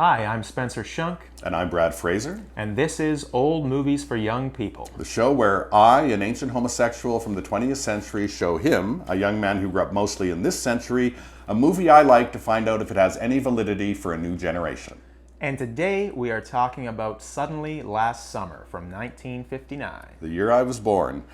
Hi, I'm Spencer Schunk. And I'm Brad Fraser. And this is Old Movies for Young People. The show where I, an ancient homosexual from the 20th century, show him, a young man who grew up mostly in this century, a movie I like to find out if it has any validity for a new generation. And today we are talking about Suddenly Last Summer from 1959. The year I was born.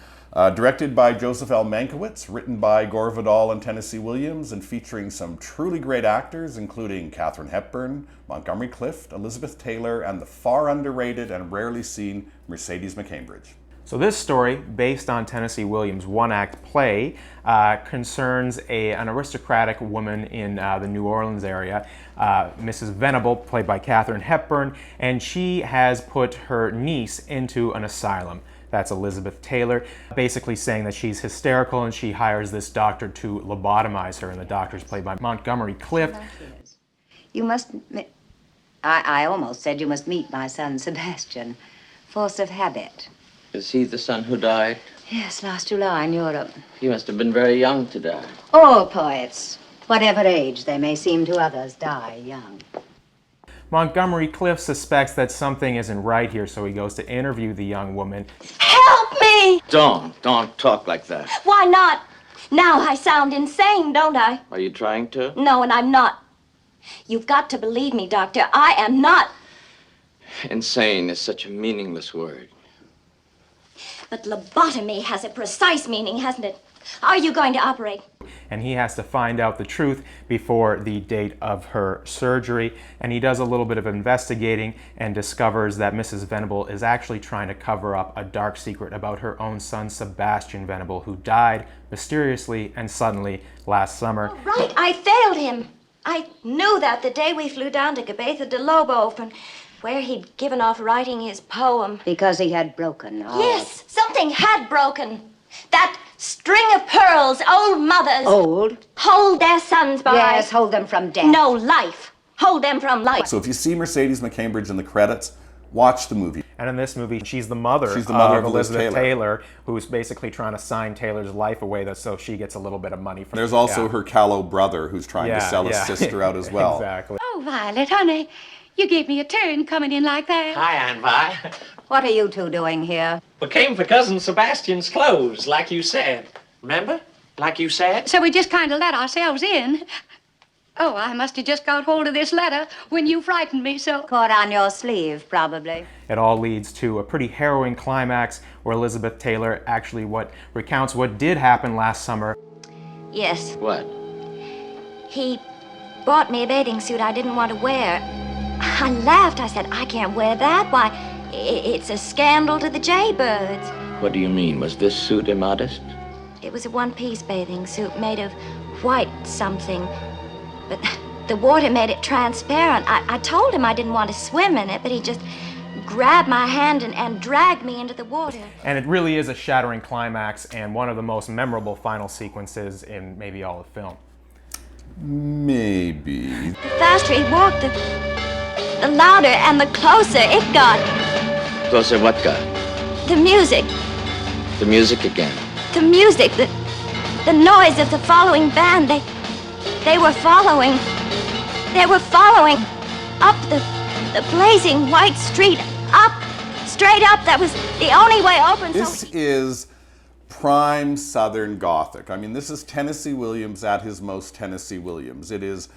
Directed by Joseph L. Mankiewicz, written by Gore, Vidal, and Tennessee Williams, and featuring some truly great actors, including Katharine Hepburn, Montgomery Clift, Elizabeth Taylor, and the far underrated and rarely seen Mercedes McCambridge. So this story, based on Tennessee Williams' one-act play, concerns an aristocratic woman in the New Orleans area, Mrs. Venable, played by Katharine Hepburn, and she has put her niece into an asylum. That's Elizabeth Taylor, basically saying that she's hysterical and she hires this doctor to lobotomize her, and the doctor's played by Montgomery Clift. You must... I almost said you must meet my son, Sebastian. Force of habit. Is he the son who died? Yes, last July in Europe. He must have been very young to die. All poets, whatever age they may seem to others, die young. Montgomery Clift suspects that something isn't right here, so he goes to interview the young woman. Help me! Don't talk like that. Why not? Now I sound insane, don't I? Are you trying to? No, and I'm not. You've got to believe me, Doctor. I am not. Insane is such a meaningless word. But lobotomy has a precise meaning, hasn't it? Are you going to operate? And he has to find out the truth before the date of her surgery. And he does a little bit of investigating and discovers that Mrs. Venable is actually trying to cover up a dark secret about her own son, Sebastian Venable, who died mysteriously and suddenly last summer. Oh, right, I failed him. I knew that the day we flew down to Cabeza de Lobo, from where he'd given off writing his poem. Because he had broken. Oh. Yes, something had broken. That string of pearls old mothers... Old? Hold their sons by... Yes, hold them from death. No, life. Hold them from life. So if you see Mercedes McCambridge in the credits, watch the movie. And in this movie, she's the mother of Elizabeth Taylor, who's basically trying to sign Taylor's life away so she gets a little bit of money from There's also her callow brother who's trying to sell his sister out as well. Exactly. Oh, Violet, honey, you gave me a turn coming in like that. Hi, Aunt Vi. What are you two doing here? We came for Cousin Sebastian's clothes, like you said. Remember? Like you said? So we just kind of let ourselves in. Oh, I must have just got hold of this letter when you frightened me so. Caught on your sleeve, probably. It all leads to a pretty harrowing climax where Elizabeth Taylor actually recounts what did happen last summer. Yes. What? He bought me a bathing suit I didn't want to wear. I laughed. I said, I can't wear that. Why, it's a scandal to the jaybirds. What do you mean? Was this suit immodest? It was a one-piece bathing suit made of white something. But the water made it transparent. I told him I didn't want to swim in it, but he just grabbed my hand and dragged me into the water. And it really is a shattering climax and one of the most memorable final sequences in maybe all of film. Maybe. The faster he walked, the louder and the closer it got. Closer what got? The music. The music again. The music, the noise of the following band. They were following. They were following up the blazing white street, up, straight up. That was the only way open. This is prime Southern Gothic. I mean, this is Tennessee Williams at his most Tennessee Williams. It is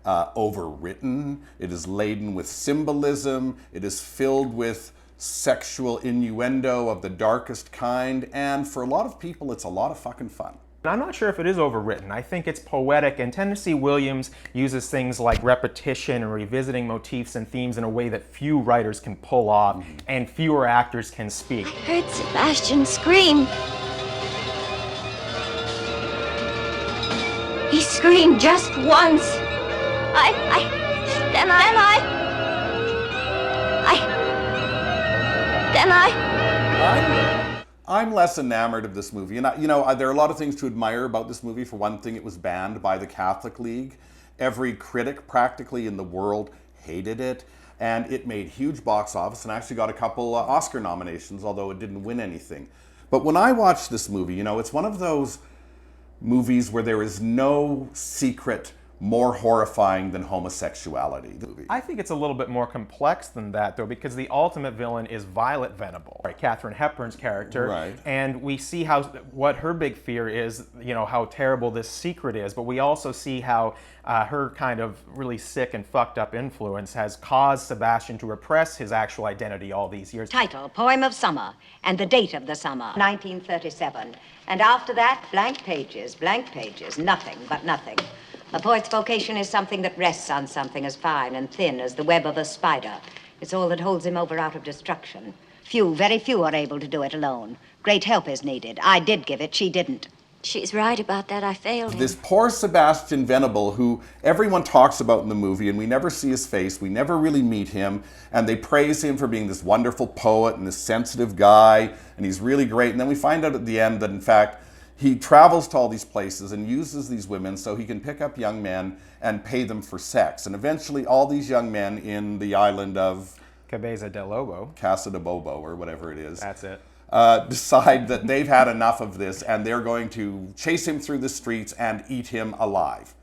overwritten. It is laden with symbolism. It is filled with sexual innuendo of the darkest kind. And for a lot of people, it's a lot of fucking fun. I'm not sure if it is overwritten. I think it's poetic, and Tennessee Williams uses things like repetition and revisiting motifs and themes in a way that few writers can pull off and fewer actors can speak. I heard Sebastian scream. He screamed just once. I'm less enamored of this movie. And you know, there are a lot of things to admire about this movie. For one thing, it was banned by the Catholic League. Every critic practically in the world hated it. And it made huge box office and actually got a couple Oscar nominations, although it didn't win anything. But when I watched this movie, you know, it's one of those movies where there is no secret more horrifying than homosexuality. I think it's a little bit more complex than that, though, because the ultimate villain is Violet Venable, right? Katharine Hepburn's character, right. And we see what her big fear is, how terrible this secret is, but we also see how her kind of really sick and fucked up influence has caused Sebastian to repress his actual identity all these years. Title, Poem of Summer, and the date of the summer, 1937. And after that, blank pages, nothing but nothing. A poet's vocation is something that rests on something as fine and thin as the web of a spider. It's all that holds him over out of destruction. Very few are able to do it alone. Great help is needed. I did give it, she didn't. She's right about that. I failed him. This poor Sebastian Venable, who everyone talks about in the movie, and we never see his face, we never really meet him, and they praise him for being this wonderful poet and this sensitive guy, and he's really great. And then we find out at the end that, in fact, he travels to all these places and uses these women so he can pick up young men and pay them for sex. And eventually all these young men in the island of Cabeza del Lobo. Casa de Bobo, or whatever it is. That's it. Decide that they've had enough of this and they're going to chase him through the streets and eat him alive.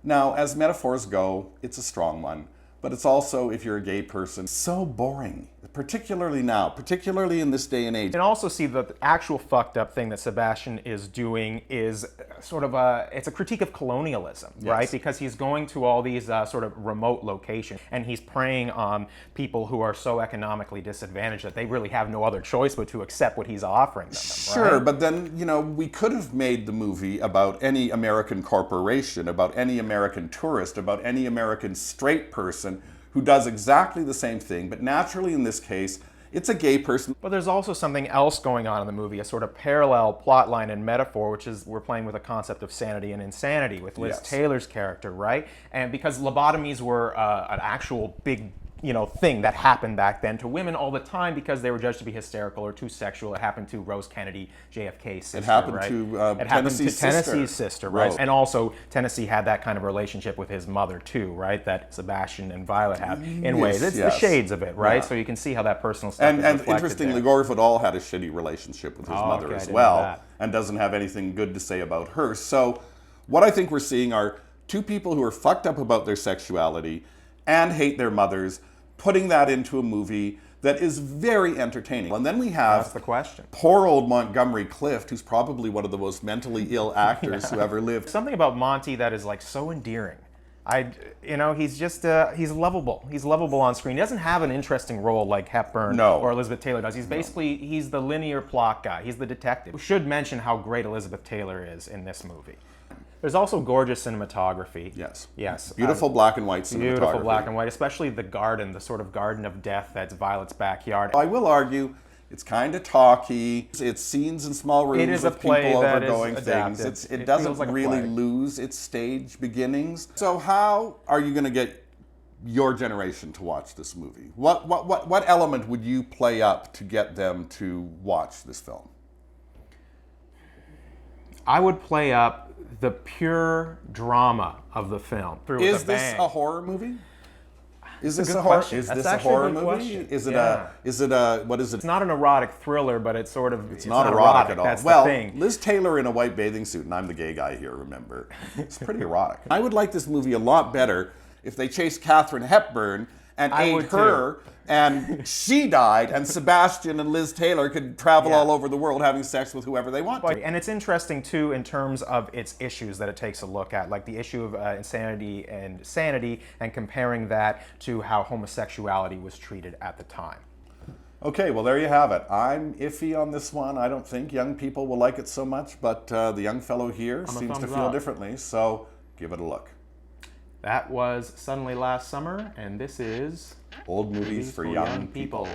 Now, as metaphors go, it's a strong one. But it's also, if you're a gay person, so boring, particularly now, particularly in this day and age. You can also see that the actual fucked up thing that Sebastian is doing is sort of it's a critique of colonialism, yes. Right? Because he's going to all these sort of remote locations and he's preying on people who are so economically disadvantaged that they really have no other choice but to accept what he's offering them. Sure, right? But then, we could have made the movie about any American corporation, about any American tourist, about any American straight person who does exactly the same thing, but naturally in this case, it's a gay person. But there's also something else going on in the movie, a sort of parallel plot line and metaphor, which is we're playing with a concept of sanity and insanity with Liz Yes. Taylor's character, right? And because lobotomies were an actual big thing that happened back then to women all the time because they were judged to be hysterical or too sexual. It happened to Rose Kennedy, JFK's sister, It happened right? to It happened to Tennessee's Tennessee's sister, right? Rose. And also Tennessee had that kind of relationship with his mother too, right? That Sebastian and Violet have in ways. It's the shades of it, right? Yeah. So you can see how that personal stuff And is reflected interestingly, there. Gore Vidal had a shitty relationship with his mother okay, I as didn't well, know that. and doesn't have anything good to say about her. So what I think we're seeing are two people who are fucked up about their sexuality and hate their mothers, putting that into a movie that is very entertaining. And then we have That's the question. poor old Montgomery Clift, who's probably one of the most mentally ill actors who ever lived. Something about Monty that is like so endearing. He's just, he's lovable. He's lovable on screen. He doesn't have an interesting role like Hepburn or Elizabeth Taylor does. He's basically, he's the linear plot guy. He's the detective. We should mention how great Elizabeth Taylor is in this movie. There's also gorgeous cinematography. Yes. Yes. Beautiful black and white cinematography. Beautiful black and white, especially the garden, the sort of garden of death that's Violet's backyard. I will argue it's kind of talky. It's scenes in small rooms It is a with play people that is overgoing adapted. things. It It doesn't feels like a really play. lose its stage beginnings. So how are you going to get your generation to watch this movie? What element would you play up to get them to watch this film? I would play up the pure drama of the film. Is this a horror movie? Is this good a horror? question. Is That's this a actually a horror good movie? question. Is it Yeah. what is it? It's not an erotic thriller, but it's sort of... It's not erotic at all. That's Well, the thing. Liz Taylor in a white bathing suit, and I'm the gay guy here, remember. It's pretty erotic. I would like this movie a lot better if they chased Katharine Hepburn and I ate would her, and she died, and Sebastian and Liz Taylor could travel all over the world having sex with whoever they want to. And it's interesting, too, in terms of its issues that it takes a look at, like the issue of insanity and sanity, and comparing that to how homosexuality was treated at the time. Okay, well, there you have it. I'm iffy on this one. I don't think young people will like it so much, but the young fellow here seems to feel differently, so give it a look. That was Suddenly Last Summer, and this is... Old Movies for Young People.